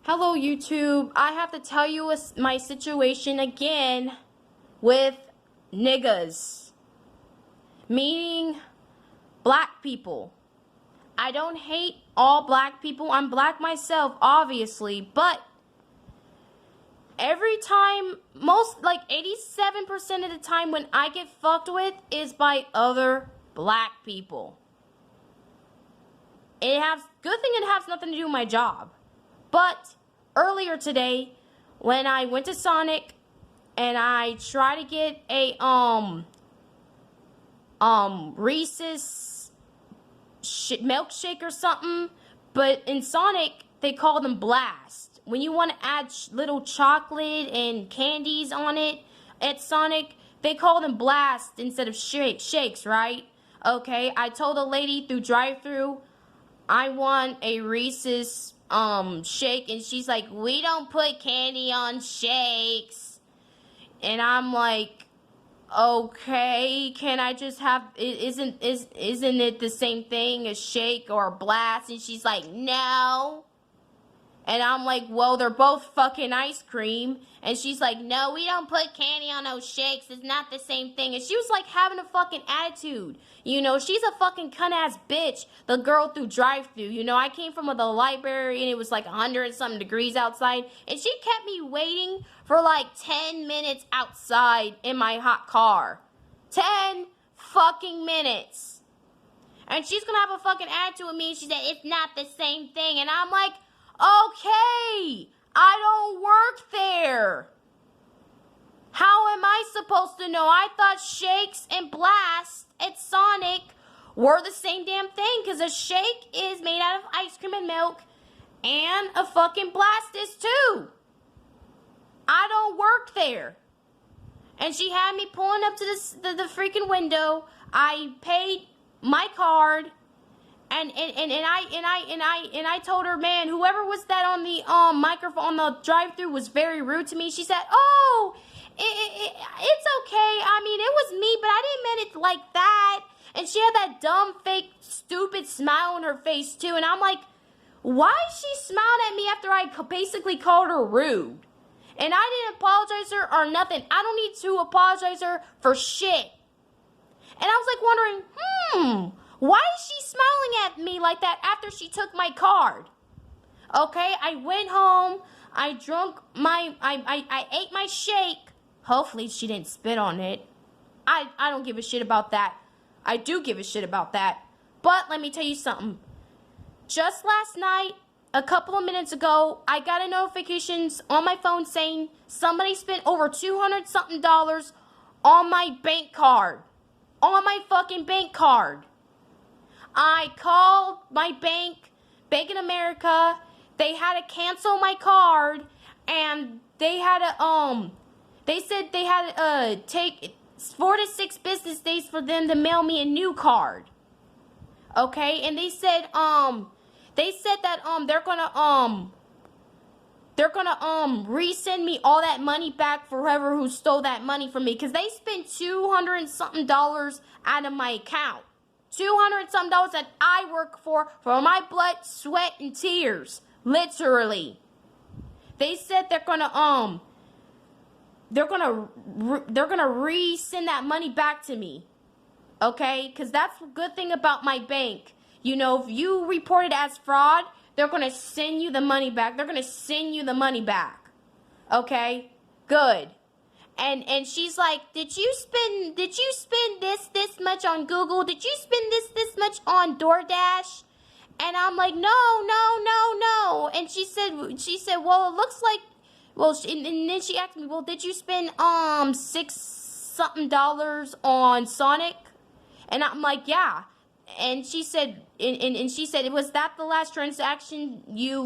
Hello YouTube, I have to tell you my situation again with niggas, meaning black people. I don't hate all black people, I'm black myself obviously, but every time, most like 87% of the time when I get fucked with is by other black people. Good thing it has nothing to do with my job. But earlier today, when I went to Sonic and I tried to get a Reese's milkshake or something, but in Sonic they call them Blast. When you want to add little chocolate and candies on it at Sonic, they call them Blast instead of shakes, right? Okay, I told the lady through drive-thru I want a Reese's shake, and she's like, we don't put candy on shakes. And I'm like, okay, can I just have, isn't it the same thing, a shake or a Blast? And she's like, no. And I'm like, well, they're both fucking ice cream. And she's like, no, we don't put candy on those shakes. It's not the same thing. And she was like having a fucking attitude. You know, she's a fucking cunt-ass bitch, the girl through drive-thru. You know, I came from the library and it was like 100-something degrees outside. And she kept me waiting for like 10 minutes outside in my hot car. 10 fucking minutes. And she's gonna have a fucking attitude with me. She said, it's not the same thing. And I'm like, okay, I don't work there. How am I supposed to know? I thought shakes and Blast at Sonic were the same damn thing, because a shake is made out of ice cream and milk, and a fucking Blast is too. I don't work there. And she had me pulling up to the freaking window. I paid my card. And I told her, man, whoever was that on the microphone on the drive-thru was very rude to me. She said, oh, it's okay. I mean, it was me, but I didn't mean it like that. And she had that dumb, fake, stupid smile on her face too. And I'm like, why she smiled at me after I basically called her rude? And I didn't apologize to her or nothing. I don't need to apologize to her for shit. And I was like wondering, why is she smiling at me like that after she took my card? Okay, I went home, I ate my shake. Hopefully she didn't spit on it. I don't give a shit about that. I do give a shit about that. But let me tell you something. Just last night, a couple of minutes ago, I got a notification on my phone saying somebody spent over $200-something on my bank card. On my fucking bank card. I called my bank, Bank of America. They had to cancel my card, and they had to, they said they had to, take 4 to 6 business days for them to mail me a new card. Okay, and they said that, they're gonna resend me all that money back for whoever who stole that money from me, because they spent $200-something out of my account. $200-something that I work for my blood, sweat, and tears. Literally. They said they're gonna resend that money back to me. Okay? Because that's the good thing about my bank. You know, if you report it as fraud, they're gonna send you the money back. They're gonna send you the money back. Okay? Good. And she's like, did you spend this much on Google? Did you spend this much on DoorDash? And I'm like, no. And she said, well, it looks like, well, and then she asked me, well, did you spend $6-something on Sonic? And I'm like, yeah. And she said, was that the last transaction you